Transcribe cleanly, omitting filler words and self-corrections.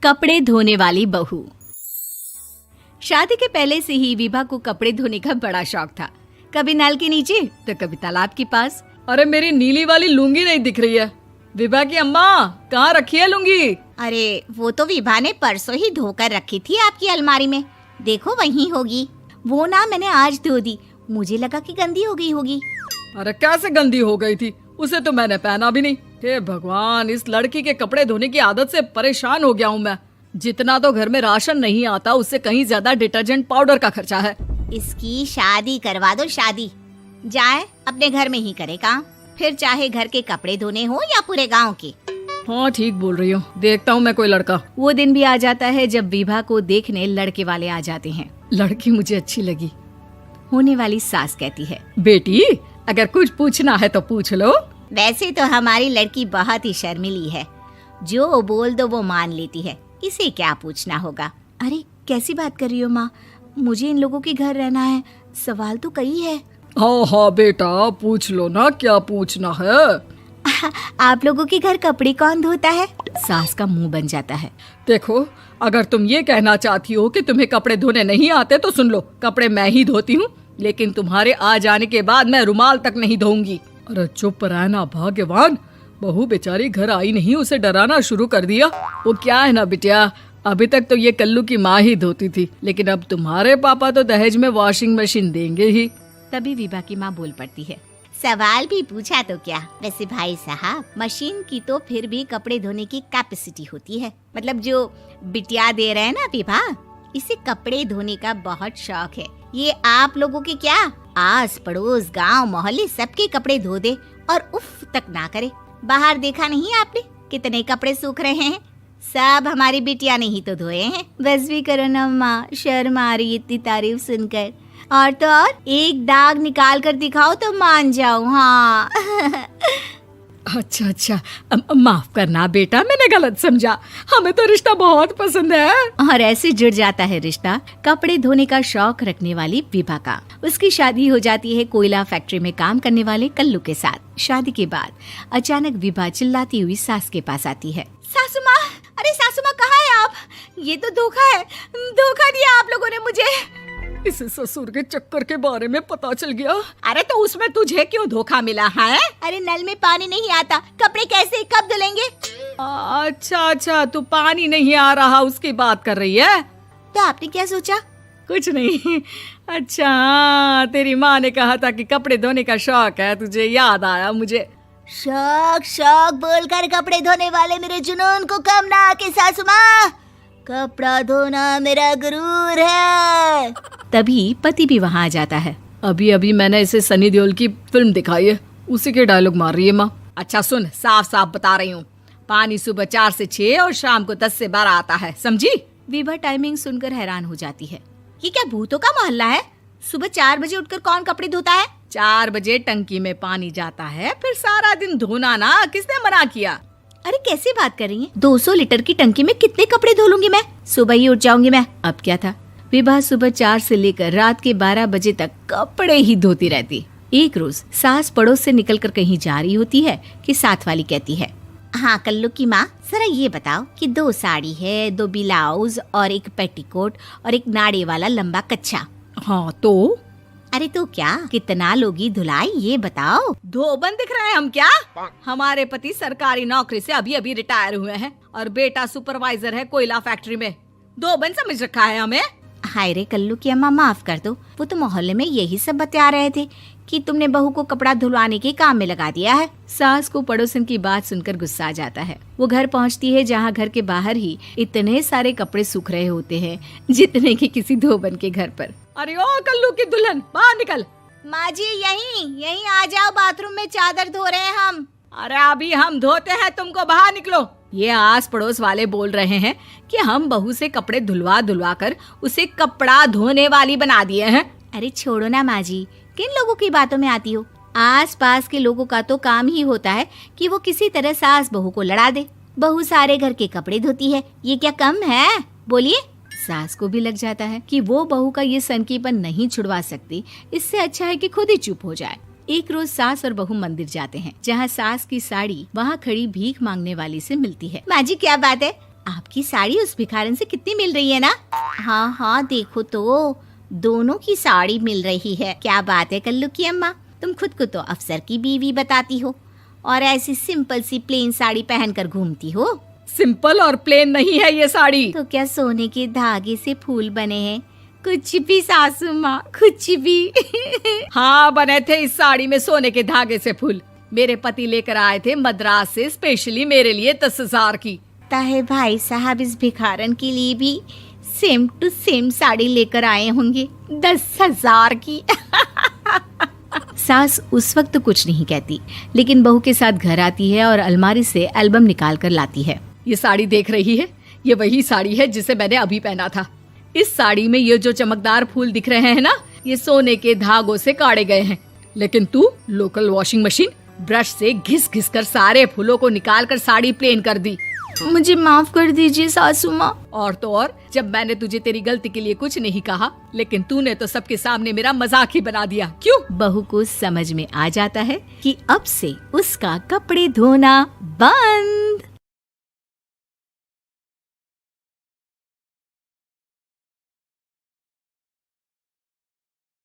कपड़े धोने वाली बहू। शादी के पहले से ही विभा को कपड़े धोने का बड़ा शौक था। कभी नल के नीचे तो कभी तालाब के पास। अरे मेरी नीली वाली लुंगी नहीं दिख रही है। विभा की अम्मा, कहाँ रखी है लुंगी? अरे वो तो विभा ने परसों ही धोकर रखी थी आपकी अलमारी में, देखो वहीं होगी। वो ना मैंने आज धो दी, मुझे लगा कि गंदी हो गई होगी। अरे कैसे गंदी हो गई थी? उसे तो मैंने पहना भी नहीं। हे भगवान, इस लड़की के कपड़े धोने की आदत से परेशान हो गया हूँ मैं। जितना तो घर में राशन नहीं आता, उससे कहीं ज्यादा डिटर्जेंट पाउडर का खर्चा है। इसकी शादी करवा दो, शादी जाए अपने घर में ही करे काम, फिर चाहे घर के कपड़े धोने हो या पूरे गांव के। हाँ ठीक बोल रही हो, देखता हूँ मैं कोई लड़का। वो दिन भी आ जाता है जब विभा को देखने लड़के वाले आ जाते हैं। लड़की मुझे अच्छी लगी। होने वाली सास कहती है, बेटी अगर कुछ पूछना है तो पूछ लो। वैसे तो हमारी लड़की बहुत ही शर्मीली है, जो बोल दो वो मान लेती है, इसे क्या पूछना होगा। अरे कैसी बात कर रही हो माँ, मुझे इन लोगों के घर रहना है, सवाल तो कई है। हाँ हाँ बेटा, पूछ लो ना, क्या पूछना है। आप लोगों के घर कपड़े कौन धोता है? सास का मुंह बन जाता है। देखो, अगर तुम ये कहना चाहती हो कि तुम्हें कपड़े धोने नहीं आते तो सुन लो, कपड़े मैं ही धोती हूँ, लेकिन तुम्हारे आ जाने के बाद मैं रुमाल तक नहीं धोऊंगी। अरे चुप रहना भाग्यवान, बहू बेचारी घर आई नहीं, उसे डराना शुरू कर दिया। वो क्या है ना बिटिया, अभी तक तो ये कल्लू की माँ ही धोती थी, लेकिन अब तुम्हारे पापा तो दहेज में वॉशिंग मशीन देंगे ही। तभी विभा की माँ बोल पड़ती है, सवाल भी पूछा तो क्या। वैसे भाई साहब, मशीन की तो फिर भी कपड़े धोने की कैपेसिटी होती है। मतलब जो बिटिया दे रहे हैं ना विभा, इसे कपड़े धोने का बहुत शौक है। ये आप लोगों के क्या, आस पड़ोस गांव मोहल्ले सबके कपड़े धो दे और उफ तक ना करे। बाहर देखा नहीं आपने कितने कपड़े सूख रहे हैं? सब हमारी बिटिया ने ही तो धोए हैं। बस भी करो ना माँ, शर्म आ रही इतनी तारीफ सुनकर। और तो और एक दाग निकाल कर दिखाओ तो मान जाऊं। हाँ अच्छा, माफ करना बेटा, मैंने गलत समझा। हमें तो रिश्ता बहुत पसंद है। और ऐसे जुड़ जाता है रिश्ता कपड़े धोने का शौक रखने वाली विभा का। उसकी शादी हो जाती है कोयला फैक्ट्री में काम करने वाले कल्लू के साथ। शादी के बाद अचानक विभा चिल्लाती हुई सास के पास आती है। सासू माँ, अरे सासू माँ कहाँ है आप? ये तो धोखा है, धोखा दिया आप लोगों ने मुझे। इसे ससुर के चक्कर के बारे में पता चल गया। अरे तो उसमें तुझे क्यों धोखा मिला है? अरे नल में पानी नहीं आता, कपड़े कैसे कब धुलेंगे? अच्छा, तू पानी नहीं आ रहा उसकी बात कर रही है। तो आपने क्या सोचा? कुछ नहीं। अच्छा, तेरी माँ ने कहा था कि कपड़े धोने का शौक है तुझे, याद आया मुझे। शौक बोलकर कपड़े धोने वाले मेरे जुनून को कम ना आके सासू माँ, कपड़ा धोना मेरा गुरूर है। तभी पति भी वहाँ आ जाता है। अभी मैंने इसे सनी देओल की फिल्म दिखाई है, उसी के डायलॉग मार रही है माँ। अच्छा सुन, साफ साफ बता रही हूँ, पानी सुबह 4 से 6 और शाम को 10 से 12 आता है, समझी? विभा टाइमिंग सुनकर हैरान हो जाती है। ये क्या भूतों का मोहल्ला है? सुबह 4 बजे उठकर कौन कपड़े धोता है? 4 बजे टंकी में पानी जाता है, फिर सारा दिन धोना ना, किसने मना किया? अरे कैसी बात कर रही हैं? 200 लीटर की टंकी में कितने कपड़े धो लूंगी मैं? सुबह ही उठ जाऊंगी मैं। अब क्या था, विभा सुबह 4 से लेकर रात के 12 बजे तक कपड़े ही धोती रहती। एक रोज सास पड़ोस से निकलकर कहीं जा रही होती है कि साथ वाली कहती है, हाँ कल्लू की माँ, जरा ये बताओ कि 2 साड़ी है, 2 ब्लाउज और एक पेटीकोट और एक नाड़े वाला लंबा कच्छा। हाँ तो? अरे तो क्या, कितना लोगी धुलाई ये बताओ। धोबन दिख रहे हैं हम क्या? हमारे पति सरकारी नौकरी से अभी रिटायर हुए हैं और बेटा सुपरवाइजर है कोयला फैक्ट्री में। धोबन समझ रखा है हमें? हाय रे कल्लू की अम्मा, माफ कर दो, वो तो मोहल्ले में यही सब बता रहे थे कि तुमने बहू को कपड़ा धुलवाने के काम में लगा दिया है। सास को पड़ोसन की बात सुनकर गुस्सा आ जाता है। वो घर पहुंचती है जहां घर के बाहर ही इतने सारे कपड़े सूख रहे होते हैं जितने कि किसी धोबन के घर पर। अरे ओ कल्लू की दुल्हन, बाहर निकल। माँ जी यहीं आ जाओ, बाथरूम में चादर धो रहे हैं हम। अरे अभी हम धोते हैं, तुमको बाहर निकलो। ये आस पड़ोस वाले बोल रहे हैं कि हम बहू से कपड़े धुलवा कर उसे कपड़ा धोने वाली बना दिए हैं। अरे छोड़ो ना माँ जी, किन लोगों की बातों में आती हो? आस पास के लोगों का तो काम ही होता है कि वो किसी तरह सास बहू को लड़ा दे। बहू सारे घर के कपड़े धोती है, ये क्या कम है? बोलिए। सास को भी लग जाता है कि वो बहू का ये सनकीपन नहीं छुड़वा सकती, इससे अच्छा है कि खुद ही चुप हो जाए। एक रोज सास और बहू मंदिर जाते हैं, जहाँ सास की साड़ी वहाँ खड़ी भीख मांगने वाली से मिलती है। माँ जी क्या बात है, आपकी साड़ी उस भिखारन से कितनी मिल रही है ना? हाँ हाँ देखो तो दोनों की साड़ी मिल रही है। क्या बात है कल्लू की अम्मा, तुम खुद को तो अफसर की बीवी बताती हो और ऐसी सिंपल सी प्लेन साड़ी पहनकर घूमती हो। सिंपल और प्लेन नहीं है ये साड़ी। तो क्या सोने के धागे से फूल बने हैं? कुछ भी सासू माँ, कुछ भी। हाँ बने थे इस साड़ी में सोने के धागे से फूल। मेरे पति लेकर आए थे मद्रास से स्पेशली मेरे लिए 10,000 की। ताहे भाई साहब इस भिखारन के लिए भी सेम टू सेम साड़ी लेकर आए होंगे 10,000 की। सास उस वक्त तो कुछ नहीं कहती, लेकिन बहू के साथ घर आती है और अलमारी से एल्बम निकाल कर लाती है। ये साड़ी देख रही है, ये वही साड़ी है जिसे मैंने अभी पहना था। इस साड़ी में ये जो चमकदार फूल दिख रहे हैं ना, ये सोने के धागों से काटे गए हैं। लेकिन तू लोकल वॉशिंग मशीन ब्रश से घिस घिस कर सारे फूलों को निकाल कर साड़ी प्लेन कर दी। मुझे माफ कर दीजिए सासू माँ। और तो और, जब मैंने तुझे तेरी गलती के लिए कुछ नहीं कहा, लेकिन तूने तो सबके सामने मेरा मजाक ही बना दिया। क्यों? बहू को समझ में आ जाता है कि अब से उसका कपड़े धोना बंद।